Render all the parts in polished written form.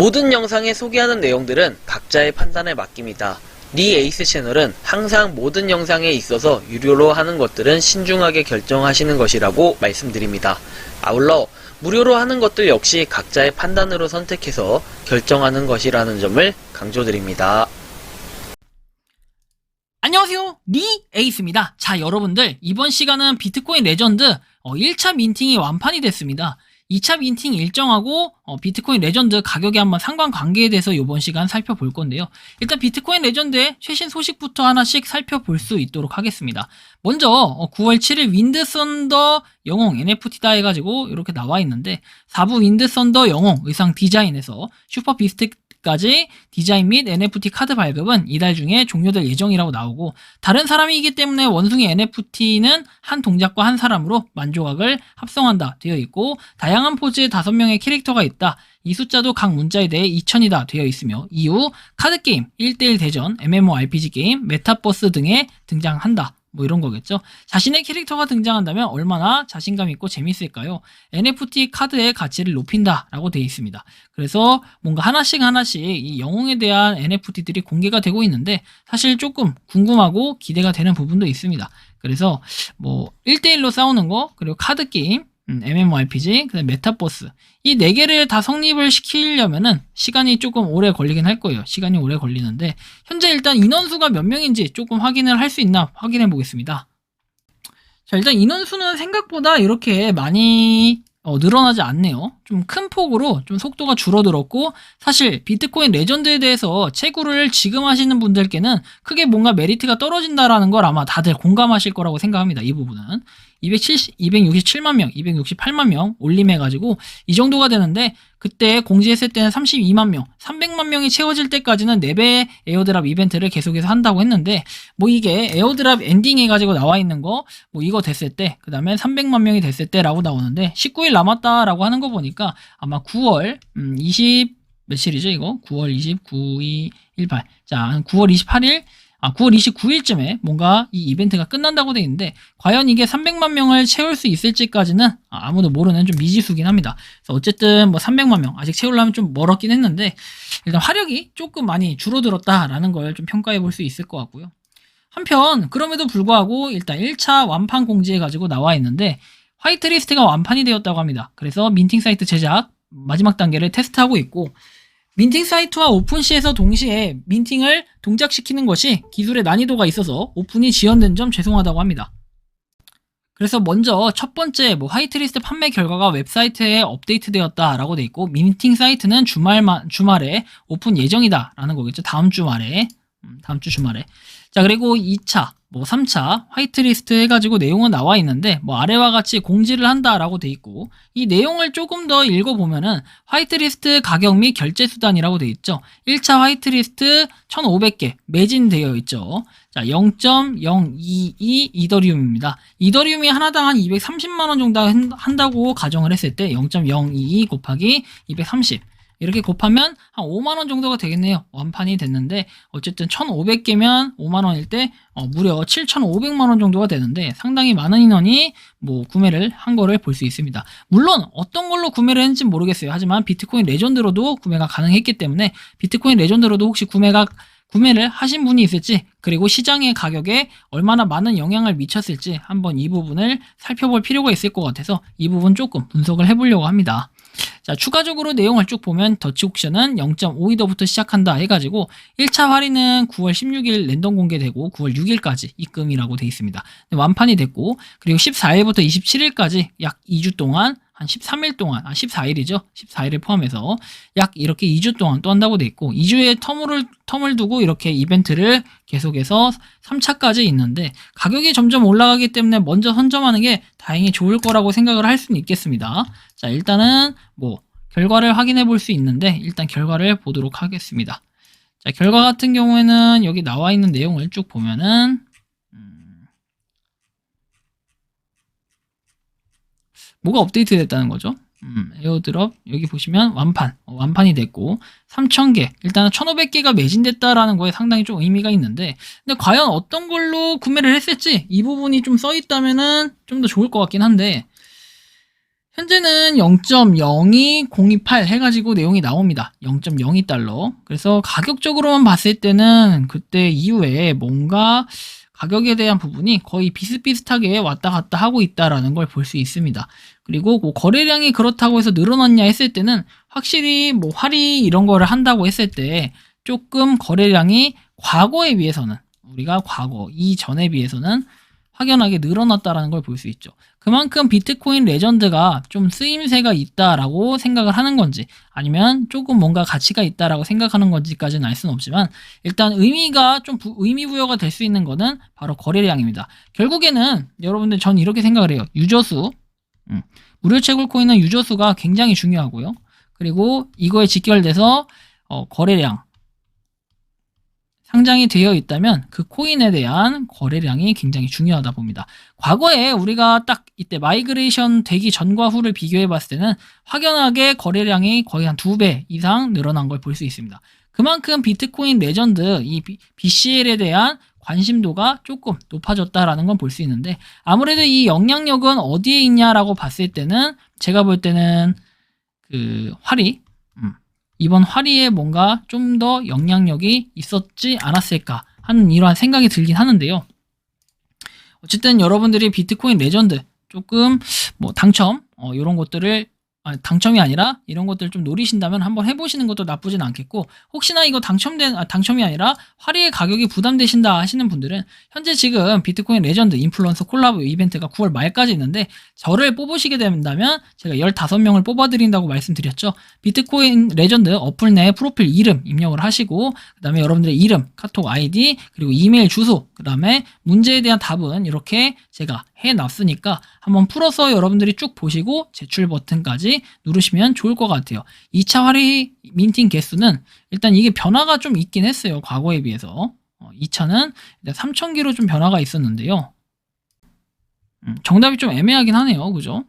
모든 영상에 소개하는 내용들은 각자의 판단에 맡깁니다. 니 에이스 채널은 항상 모든 영상에 있어서 유료로 하는 것들은 신중하게 결정하시는 것이라고 말씀드립니다. 아울러 무료로 하는 것들 역시 각자의 판단으로 선택해서 결정하는 것이라는 점을 강조드립니다. 안녕하세요, 니 에이스입니다. 자, 여러분들, 이번 시간은 비트코인 레전드 1차 민팅이 완판이 됐습니다. 2차 민팅 일정하고 비트코인 레전드 가격의 한번 상관관계에 대해서 이번 시간 살펴볼 건데요. 일단 비트코인 레전드의 최신 소식부터 하나씩 살펴볼 수 있도록 하겠습니다. 먼저 9월 7일 윈드썬더 영웅 NFT다 해가지고 이렇게 나와 있는데, 4부 윈드썬더 영웅 의상 디자인에서 슈퍼 비스트까지 디자인 및 NFT 카드 발급은 이달 중에 종료될 예정이라고 나오고, 다른 사람이기 때문에 원숭이 NFT는 한 동작과 한 사람으로 만조각을 합성한다 되어 있고, 다양한 포즈의 5명의 캐릭터가 있다. 이 숫자도 각 문자에 대해 2000이다 되어 있으며, 이후 카드게임, 1대1 대전, MMORPG 게임, 메타버스 등에 등장한다. 뭐 이런 거겠죠. 자신의 캐릭터가 등장한다면 얼마나 자신감 있고 재밌을까요? NFT 카드의 가치를 높인다 라고 되어 있습니다. 그래서 뭔가 하나씩 이 영웅에 대한 NFT들이 공개가 되고 있는데, 사실 조금 궁금하고 기대가 되는 부분도 있습니다. 그래서 뭐 1대1로 싸우는 거, 그리고 카드게임, MMORPG, 그다음 메타버스, 이 4개를 다 성립을 시키려면은 시간이 조금 오래 걸리긴 할 거예요. 시간이 오래 걸리는데, 현재 일단 인원수가 몇 명인지 조금 확인을 할 수 있나 확인해 보겠습니다. 자, 일단 인원수는 생각보다 이렇게 많이 늘어나지 않네요. 좀 큰 폭으로 좀 속도가 줄어들었고, 사실 비트코인 레전드에 대해서 채굴을 지금 하시는 분들께는 크게 뭔가 메리트가 떨어진다라는 걸 아마 다들 공감하실 거라고 생각합니다. 이 부분은 267만 명, 268만 명 올림해가지고 이 정도가 되는데, 그때 공지했을 때는 32만 명, 300만 명이 채워질 때까지는 4배 에어드랍 이벤트를 계속해서 한다고 했는데, 뭐 이게 에어드랍 엔딩 해가지고 나와 있는 거, 뭐 이거 됐을 때, 그 다음에 300만 명이 됐을 때라고 나오는데, 19일 남았다라고 하는 거 보니까 아마 9월 20 며칠이죠 이거? 9월 29, 2, 18. 자, 9월 28일, 9월 29일쯤에 뭔가 이 이벤트가 끝난다고 돼 있는데, 과연 이게 300만 명을 채울 수 있을지까지는 아무도 모르는 좀 미지수긴 합니다. 그래서 어쨌든 뭐 300만 명 아직 채우려면 좀 멀었긴 했는데, 일단 화력이 조금 많이 줄어들었다라는 걸 좀 평가해 볼 수 있을 것 같고요. 한편 그럼에도 불구하고 일단 1차 완판 공지해 가지고 나와 있는데, 화이트리스트가 완판이 되었다고 합니다. 그래서 민팅 사이트 제작 마지막 단계를 테스트하고 있고, 민팅 사이트와 오픈시에서 동시에 민팅을 동작시키는 것이 기술의 난이도가 있어서 오픈이 지연된 점 죄송하다고 합니다. 그래서 먼저 첫 번째 화이트리스트 판매 결과가 웹사이트에 업데이트되었다라고 돼 있고, 민팅 사이트는 주말에 오픈 예정이다라는 거겠죠. 다음 주 주말에. 자, 그리고 2차 3차 화이트리스트 해가지고 내용은 나와 있는데, 아래와 같이 공지를 한다라고 돼 있고, 이 내용을 조금 더 읽어보면은 화이트리스트 가격 및 결제 수단이라고 돼 있죠. 1차 화이트리스트 1500개 매진되어 있죠. 자, 0.022 이더리움입니다. 이더리움이 하나당 한 230만원 정도 한다고 가정을 했을 때 0.022 곱하기 230 이렇게 곱하면 한 5만원 정도가 되겠네요. 완판이 됐는데, 어쨌든 1500개면 5만원일 때 무려 7500만원 정도가 되는데, 상당히 많은 인원이 구매를 한 거를 볼 수 있습니다. 물론 어떤 걸로 구매를 했는지 모르겠어요. 하지만 비트코인 레전드로도 구매가 가능했기 때문에, 비트코인 레전드로도 혹시 구매를 하신 분이 있을지, 그리고 시장의 가격에 얼마나 많은 영향을 미쳤을지 한번 이 부분을 살펴볼 필요가 있을 것 같아서 이 부분 조금 분석을 해보려고 합니다. 자, 추가적으로 내용을 쭉 보면 더치 옥션은 0.5이더부터 시작한다 해가지고 1차 할인은 9월 16일 랜덤 공개되고 9월 6일까지 입금이라고 되어 있습니다. 완판이 됐고, 그리고 14일부터 27일까지 약 2주 동안, 한 13일 동안, 14일이죠. 14일을 포함해서 약 이렇게 2주 동안 또 한다고 돼 있고, 2주의 텀을 두고 이렇게 이벤트를 계속해서 3차까지 있는데, 가격이 점점 올라가기 때문에 먼저 선점하는 게 다행히 좋을 거라고 생각을 할 수는 있겠습니다. 자, 일단은 결과를 확인해 볼 수 있는데, 일단 결과를 보도록 하겠습니다. 자, 결과 같은 경우에는 여기 나와 있는 내용을 쭉 보면은 뭐가 업데이트 됐다는 거죠. 에어드롭 여기 보시면 완판이 됐고, 3000개, 일단은 1500개가 매진됐다라는 거에 상당히 좀 의미가 있는데, 근데 과연 어떤 걸로 구매를 했을지 이 부분이 좀 써 있다면은 좀 더 좋을 것 같긴 한데, 현재는 0.02028 해가지고 내용이 나옵니다. 0.02달러. 그래서 가격적으로만 봤을 때는 그때 이후에 뭔가 가격에 대한 부분이 거의 비슷비슷하게 왔다 갔다 하고 있다라는 걸 볼 수 있습니다. 그리고 뭐 거래량이 그렇다고 해서 늘어났냐 했을 때는 확실히 뭐 할인 이런 거를 한다고 했을 때 조금 거래량이 과거에 비해서는 우리가 과거 이전에 비해서는 확연하게 늘어났다라는 걸 볼 수 있죠. 그만큼 비트코인 레전드가 좀 쓰임새가 있다라고 생각을 하는 건지 아니면 조금 뭔가 가치가 있다라고 생각하는 건지까지는 알 수는 없지만 일단 의미가 좀 의미 부여가 될 수 있는 거는 바로 거래량입니다. 결국에는 여러분들 전 이렇게 생각을 해요. 유저수, 무료 채굴 코인은 유저수가 굉장히 중요하고요. 그리고 이거에 직결돼서 거래량 상장이 되어 있다면 그 코인에 대한 거래량이 굉장히 중요하다 봅니다. 과거에 우리가 딱 이때 마이그레이션 되기 전과 후를 비교해 봤을 때는 확연하게 거래량이 거의 한 2배 이상 늘어난 걸 볼 수 있습니다. 그만큼 비트코인 레전드 이 BCL에 대한 관심도가 조금 높아졌다라는 건 볼 수 있는데 아무래도 이 영향력은 어디에 있냐라고 봤을 때는 제가 볼 때는 그 활이 이번 활이에 뭔가 좀 더 영향력이 있었지 않았을까 하는 이러한 생각이 들긴 하는데요. 어쨌든 여러분들이 비트코인 레전드 조금 뭐 당첨 이런 것들을 당첨이 아니라 이런 것들을 좀 노리신다면 한번 해보시는 것도 나쁘진 않겠고 혹시나 이거 당첨이 아니라 활이의 가격이 부담되신다 하시는 분들은 현재 지금 비트코인 레전드 인플루언서 콜라보 이벤트가 9월 말까지 있는데 저를 뽑으시게 된다면 제가 15명을 뽑아드린다고 말씀드렸죠. 비트코인 레전드 어플 내 프로필 이름 입력을 하시고 그 다음에 여러분들의 이름, 카톡 아이디 그리고 이메일 주소 그 다음에 문제에 대한 답은 이렇게 제가 해놨으니까 한번 풀어서 여러분들이 쭉 보시고 제출 버튼까지 누르시면 좋을 것 같아요. 2차 활이 민팅 개수는 일단 이게 변화가 좀 있긴 했어요. 과거에 비해서 2차는 3,000개로 좀 변화가 있었는데요. 정답이 좀 애매하긴 하네요. 그죠?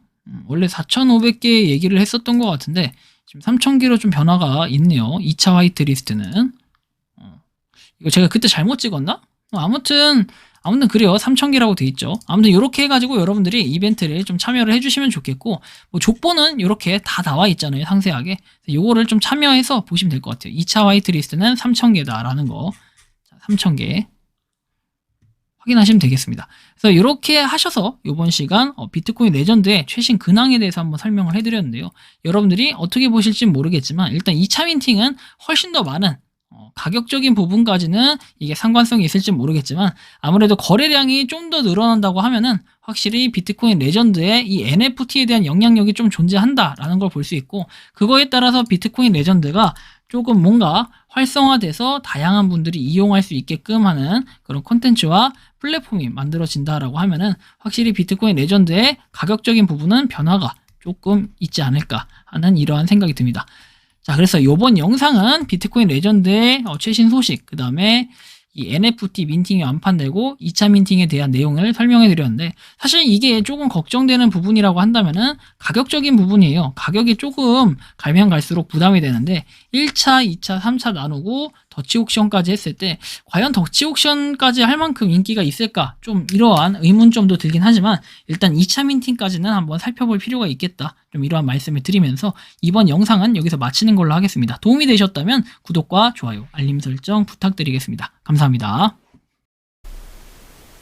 원래 4,500개 얘기를 했었던 것 같은데 지금 3,000개로 좀 변화가 있네요. 2차 화이트 리스트는 이거 제가 그때 잘못 찍었나? 아무튼 그래요. 3,000개라고 돼 있죠. 아무튼 이렇게 해가지고 여러분들이 이벤트를 좀 참여를 해주시면 좋겠고 뭐 족보는 이렇게 다 나와 있잖아요. 상세하게. 요거를 좀 참여해서 보시면 될 것 같아요. 2차 화이트리스트는 3,000개다라는 거. 3,000개 확인하시면 되겠습니다. 그래서 이렇게 하셔서 이번 시간 비트코인 레전드의 최신 근황에 대해서 한번 설명을 해드렸는데요. 여러분들이 어떻게 보실지 모르겠지만 일단 2차 민팅은 훨씬 더 많은 가격적인 부분까지는 이게 상관성이 있을지 모르겠지만 아무래도 거래량이 좀 더 늘어난다고 하면은 확실히 비트코인 레전드의 이 NFT에 대한 영향력이 좀 존재한다라는 걸 볼 수 있고 그거에 따라서 비트코인 레전드가 조금 뭔가 활성화돼서 다양한 분들이 이용할 수 있게끔 하는 그런 콘텐츠와 플랫폼이 만들어진다라고 하면은 확실히 비트코인 레전드의 가격적인 부분은 변화가 조금 있지 않을까 하는 이러한 생각이 듭니다. 자, 그래서 이번 영상은 비트코인 레전드의 최신 소식, 그 다음에 이 NFT 민팅이 완판되고 2차 민팅에 대한 내용을 설명해 드렸는데 사실 이게 조금 걱정되는 부분이라고 한다면은 가격적인 부분이에요. 가격이 조금 가면 갈수록 부담이 되는데 1차, 2차, 3차 나누고 더치 옥션까지 했을 때 과연 더치 옥션까지 할 만큼 인기가 있을까? 좀 이러한 의문점도 들긴 하지만 일단 2차 민팅까지는 한번 살펴볼 필요가 있겠다. 좀 이러한 말씀을 드리면서 이번 영상은 여기서 마치는 걸로 하겠습니다. 도움이 되셨다면 구독과 좋아요, 알림 설정 부탁드리겠습니다. 감사합니다.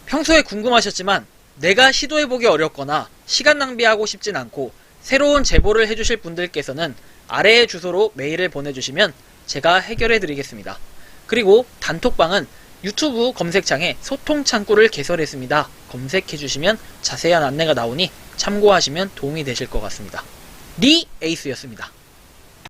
평소에 궁금하셨지만 내가 시도해보기 어렵거나 시간 낭비하고 싶진 않고 새로운 제보를 해주실 분들께서는 아래의 주소로 메일을 보내주시면 제가 해결해드리겠습니다. 그리고 단톡방은 유튜브 검색창에 소통 창구를 개설했습니다. 검색해주시면 자세한 안내가 나오니 참고하시면 도움이 되실 것 같습니다. 리 에이스였습니다.